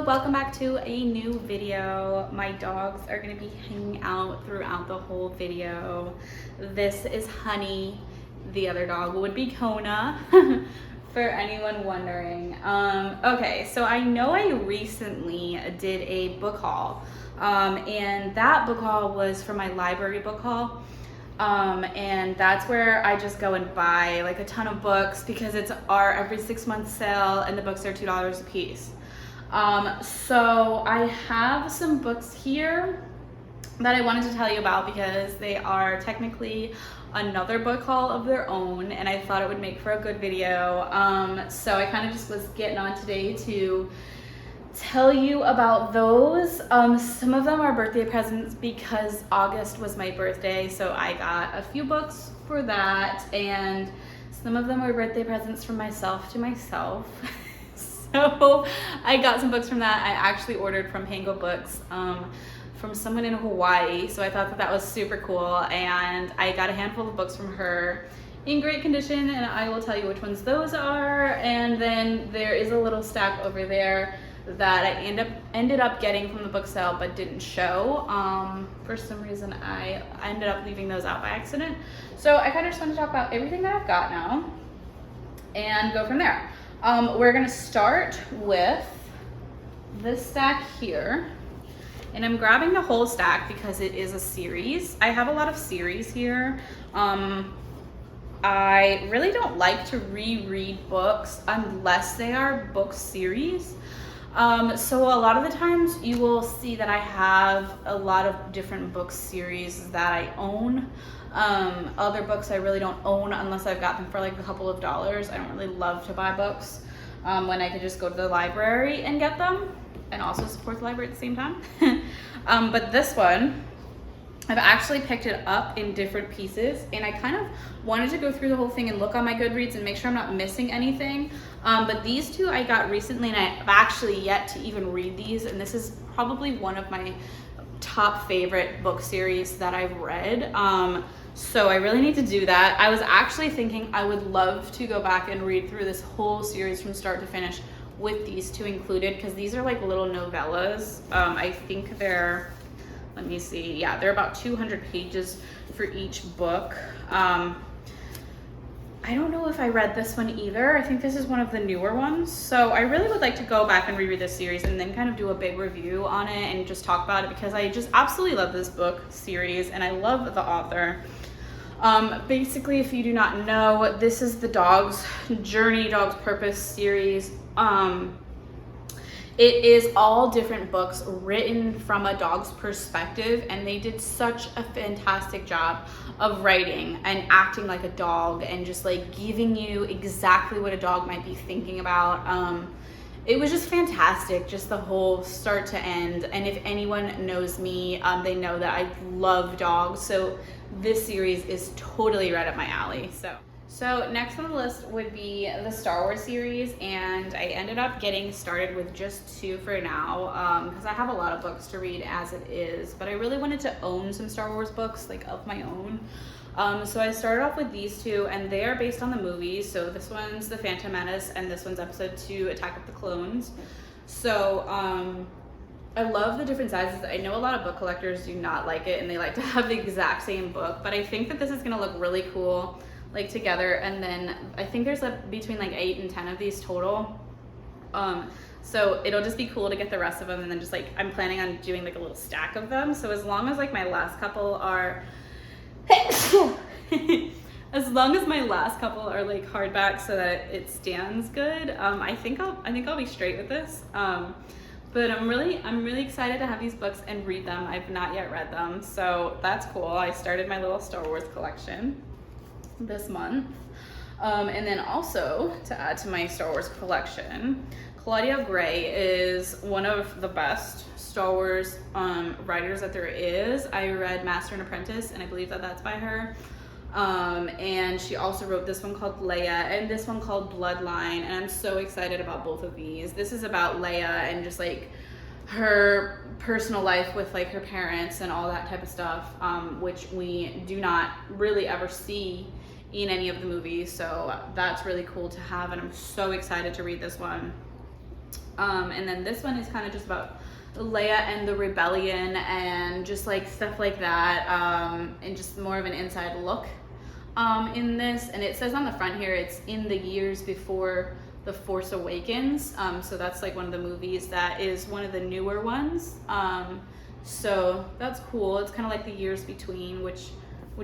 welcome back to a new video. My dogs are gonna be hanging out throughout the whole video. This is Honey. The other dog would be Kona, for anyone wondering. Okay, so I know I recently did a book haul, and that book haul was for my library book haul. And that's where I just go and buy like a ton of books because it's our every 6 month sale and the books are $2 a piece. So I have some books here that I wanted to tell you about because they are technically another book haul of their own and I thought it would make for a good video. So I kind of just was getting on today to tell you about those. Some of them are birthday presents because August was my birthday, so I got a few books for that, and some of them were birthday presents from myself to myself. So I got some books from that. I actually ordered from Pango Books from someone in Hawaii, so I thought that that was super cool, and I got a handful of books from her in great condition, and I will tell you which ones those are. And then there is a little stack over there that I ended up getting from the book sale but didn't show. For some reason I ended up leaving those out by accident. So I kind of just want to talk about everything that I've got now and go from there. We're gonna start with this stack here, and I'm grabbing the whole stack because it is a series. I have a lot of series here. I really don't like to reread books unless they are book series. So a lot of the times you will see that I have a lot of different book series that I own. Other books I really don't own unless I've got them for like a couple of dollars. I don't really love to buy books when I could just go to the library and get them and also support the library at the same time. But this one, I've actually picked it up in different pieces, and I kind of wanted to go through the whole thing and look on my Goodreads and make sure I'm not missing anything. But these two I got recently, and I've actually yet to even read these, and this is probably one of my top favorite book series that I've read. So I really need to do that. I was actually thinking I would love to go back and read through this whole series from start to finish with these two included, because these are like little novellas. I think they're, let me see, yeah, they're about 200 pages for each book. I don't know if I read this one either. I think this is one of the newer ones. So I really would like to go back and reread this series and then kind of do a big review on it and just talk about it, because I just absolutely love this book series and I love the author. Basically, if you do not know, this is the Dog's Journey, Dog's Purpose series. It is all different books written from a dog's perspective, and they did such a fantastic job of writing and acting like a dog and just like giving you exactly what a dog might be thinking about. It was just fantastic, just the whole start to end. And if anyone knows me, they know that I love dogs, so this series is totally right up my alley. So next on the list would be the Star Wars series, and I ended up getting started with just two for now, because I have a lot of books to read as it is, but I really wanted to own some Star Wars books like of my own. So I started off with these two, and they are based on the movies. So this one's The Phantom Menace and this one's Episode 2, Attack of the Clones. So I love the different sizes. I know a lot of book collectors do not like it and they like to have the exact same book, but I think that this is gonna look really cool like together. And then I think there's between like 8 and 10 of these total. So it'll just be cool to get the rest of them, and then just like I'm planning on doing like a little stack of them. So as long as like my last couple are as long as my last couple are like hardback so that it stands good, I think I'll be straight with this. But I'm really excited to have these books and read them. I've not yet read them, so that's cool. I started my little Star Wars collection this month. And then also, to add to my Star Wars collection, Claudia Gray is one of the best Star Wars writers that there is. I read Master and Apprentice, and I believe that that's by her. And she also wrote this one called Leia and this one called Bloodline, and I'm so excited about both of these. This is about Leia and just like her personal life with like her parents and all that type of stuff, which we do not really ever see in any of the movies, so that's really cool to have, and I'm so excited to read this one. And then this one is kind of just about Leia and the rebellion and just like stuff like that, and just more of an inside look in this. And it says on the front here, it's in the years before The Force Awakens. So that's like one of the movies that is one of the newer ones. So that's cool. It's kind of like the years between, which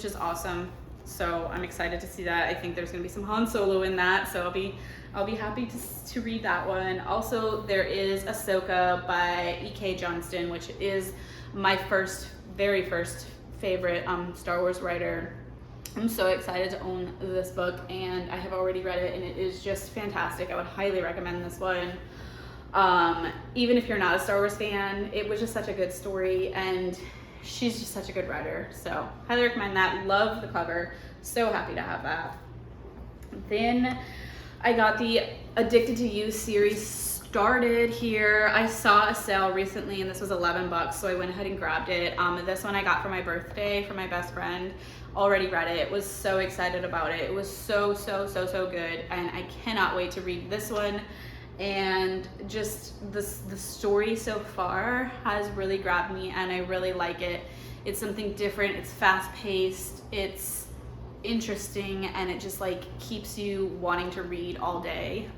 is awesome. So I'm excited to see that. I think there's gonna be some Han Solo in that, so I'll be happy to read that one. Also, there is Ahsoka by E.K. Johnston, which is my very first favorite Star Wars writer. I'm so excited to own this book, and I have already read it, and it is just fantastic. I would highly recommend this one. Even if you're not a Star Wars fan, it was just such a good story, and she's just such a good writer. So highly recommend that. Love the cover. So happy to have that. Then I got the Addicted to You series started here. I saw a sale recently, and this was $11, so I went ahead and grabbed it. This one I got for my birthday for my best friend. Already read it. Was so excited about it. It was so good, and I cannot wait to read this one. And just the story so far has really grabbed me, and I really like it. It's something different. It's fast-paced. It's interesting, and it just like keeps you wanting to read all day.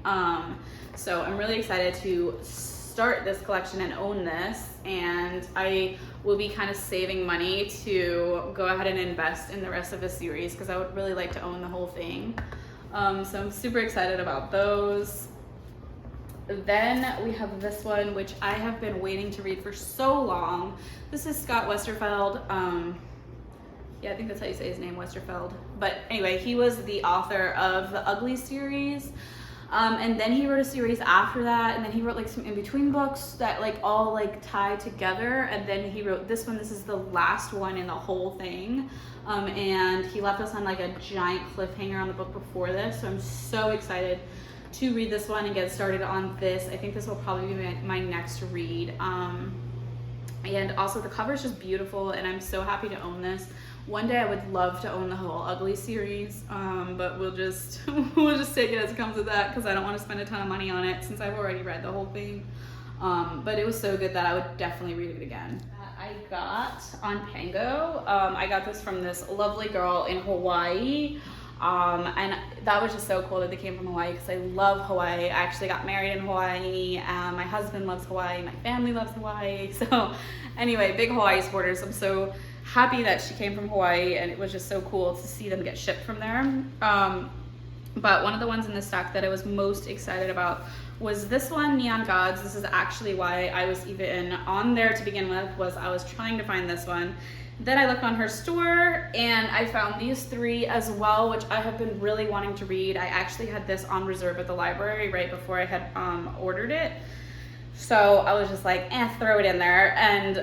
So I'm really excited to start this collection and own this, and I will be kind of saving money to go ahead and invest in the rest of the series because I would really like to own the whole thing. So I'm super excited about those. Then we have this one, which I have been waiting to read for so long. This is Scott Westerfeld. Yeah, I think that's how you say his name, Westerfeld. But anyway, he was the author of the Ugly series. And then he wrote a series after that, and then he wrote like some in-between books that like all like tie together, and then he wrote this one. This is the last one in the whole thing. And he left us on like a giant cliffhanger on the book before this, so I'm so excited to read this one and get started on this. I think this will probably be my next read. And also the cover is just beautiful, and I'm so happy to own this. One day I would love to own the whole Ugly series, but we'll just take it as it comes with that because I don't want to spend a ton of money on it since I've already read the whole thing. But it was so good that I would definitely read it again. I got on Pango. I got this from this lovely girl in Hawaii. And that was just so cool that they came from Hawaii because I love Hawaii. I actually got married in Hawaii. My husband loves Hawaii. My family loves Hawaii. So anyway, big Hawaii supporters. I'm so happy that she came from Hawaii, and it was just so cool to see them get shipped from there. But one of the ones in the stack that I was most excited about was this one, Neon Gods. This is actually why I was even on there to begin with, was I was trying to find this one. Then I looked on her store and I found these three as well, which I have been really wanting to read. I actually had this on reserve at the library right before I had ordered it. So I was just like, throw it in there. And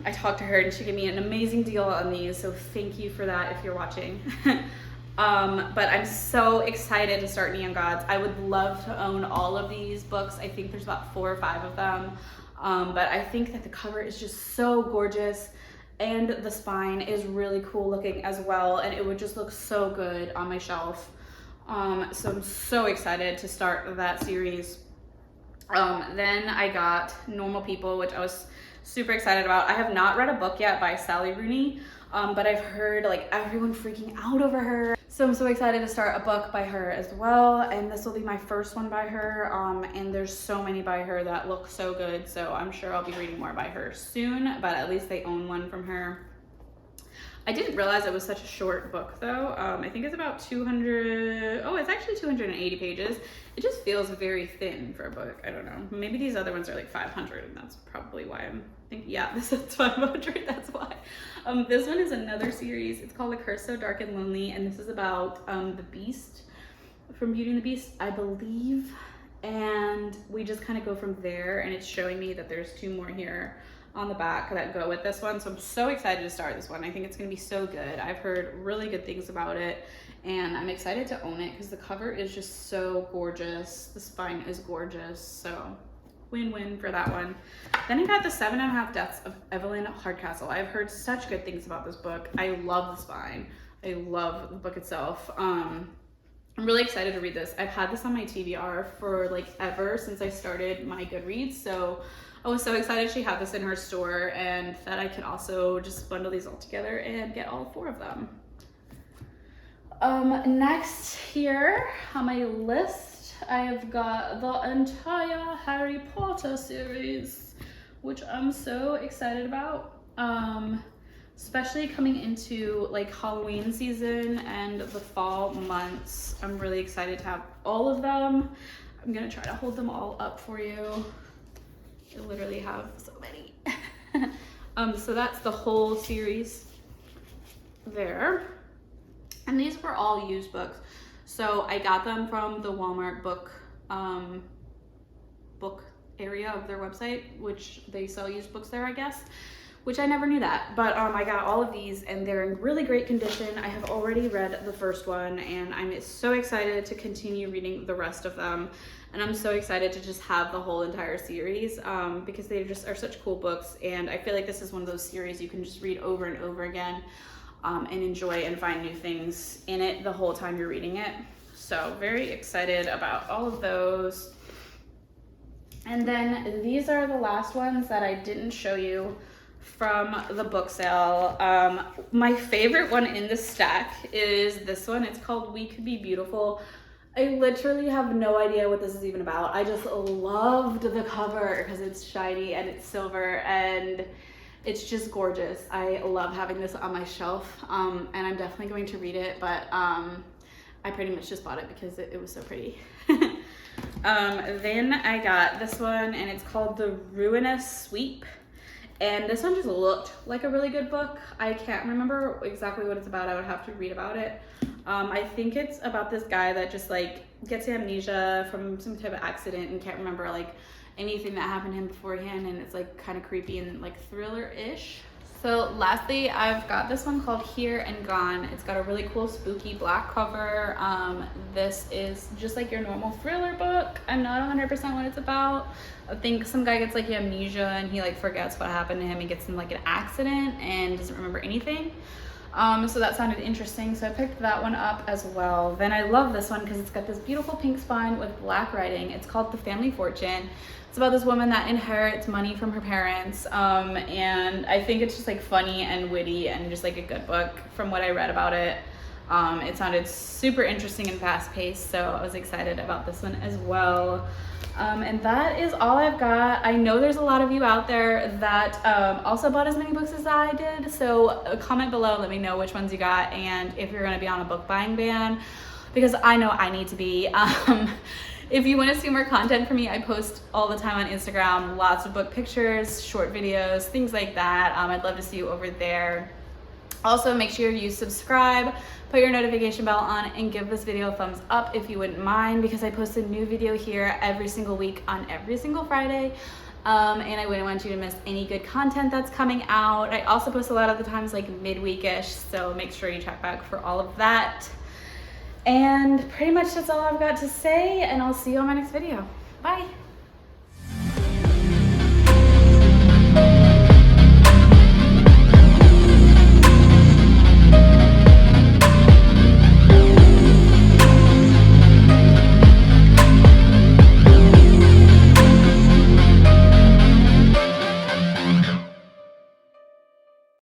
I talked to her and she gave me an amazing deal on these. So thank you for that if you're watching. But I'm so excited to start Neon Gods. I would love to own all of these books. I think there's about 4 or 5 of them. But I think that the cover is just so gorgeous. And the spine is really cool looking as well, and it would just look so good on my shelf. So I'm so excited to start that series. Then I got Normal People, which I was super excited about. I have not read a book yet by Sally Rooney, but I've heard like everyone freaking out over her. So I'm so excited to start a book by her as well, and this will be my first one by her, and there's so many by her that look so good, so I'm sure I'll be reading more by her soon, but at least they own one from her. I didn't realize it was such a short book though. I think it's about 200, oh, it's actually 280 pages. It just feels very thin for a book. I don't know. Maybe these other ones are like 500 and that's probably why I'm thinking, yeah, this is 500, that's why. This one is another series. It's called The Curse So Dark and Lonely, and this is about the Beast from Beauty and the Beast, I believe. And we just kind of go from there, and it's showing me that there's 2 more here on the back that go with this one. So I'm so excited to start this one. I think it's gonna be so good. I've heard really good things about it, and I'm excited to own it because the cover is just so gorgeous. The spine is gorgeous, so win-win for that one. Then I got The 7.5 Deaths of Evelyn Hardcastle. I've heard such good things about this book. I love the spine. I love the book itself. I'm really excited to read this. I've had this on my TBR for like ever since I started my Goodreads. So I was so excited she had this in her store and that I could also just bundle these all together and get all 4 of them. Next here on my list, I've got the entire Harry Potter series, which I'm so excited about. Especially coming into like Halloween season and the fall months. I'm really excited to have all of them. I'm gonna try to hold them all up for you. I literally have so many. So that's the whole series there. And these were all used books. So I got them from the Walmart book area of their website, which they sell used books there, I guess. Which I never knew that, but I got all of these and they're in really great condition. I have already read the first one and I'm so excited to continue reading the rest of them. And I'm so excited to just have the whole entire series because they just are such cool books. And I feel like this is one of those series you can just read over and over again and enjoy and find new things in it the whole time you're reading it. So very excited about all of those. And then these are the last ones that I didn't show you from the book sale. My favorite one in the stack is this one. It's called We Could Be Beautiful. I literally have no idea what this is even about. I just loved the cover because it's shiny and it's silver and it's just gorgeous. I love having this on my shelf and I'm definitely going to read it, but I pretty much just bought it because it was so pretty. Then I got this one and it's called The Ruinous Sweep. And this one just looked like a really good book. I can't remember exactly what it's about. I would have to read about it. I think it's about this guy that just like gets amnesia from some type of accident and can't remember like anything that happened to him beforehand, and it's like kind of creepy and like thriller-ish. So lastly, I've got this one called Here and Gone. It's got a really cool spooky black cover. This is just like your normal thriller book. I'm not 100% what it's about. I think some guy gets like amnesia and he like forgets what happened to him. He gets in like an accident and doesn't remember anything. So that sounded interesting. So I picked that one up as well. Then I love this one because it's got this beautiful pink spine with black writing. It's called The Family Fortune. It's about this woman that inherits money from her parents. And I think it's just like funny and witty and just like a good book from what I read about it. It sounded super interesting and fast paced. So I was excited about this one as well. And that is all I've got. I know there's a lot of you out there that also bought as many books as I did. So comment below, let me know which ones you got and if you're gonna be on a book buying ban, because I know I need to be. If you want to see more content from me, I post all the time on Instagram, lots of book pictures, short videos, things like that. I'd love to see you over there. Also, make sure you subscribe, put your notification bell on, and give this video a thumbs up if you wouldn't mind, because I post a new video here every single week on every single Friday. And I wouldn't want you to miss any good content that's coming out. I also post a lot of the times like midweek-ish, so make sure you check back for all of that. And pretty much that's all I've got to say, and I'll see you on my next video. Bye.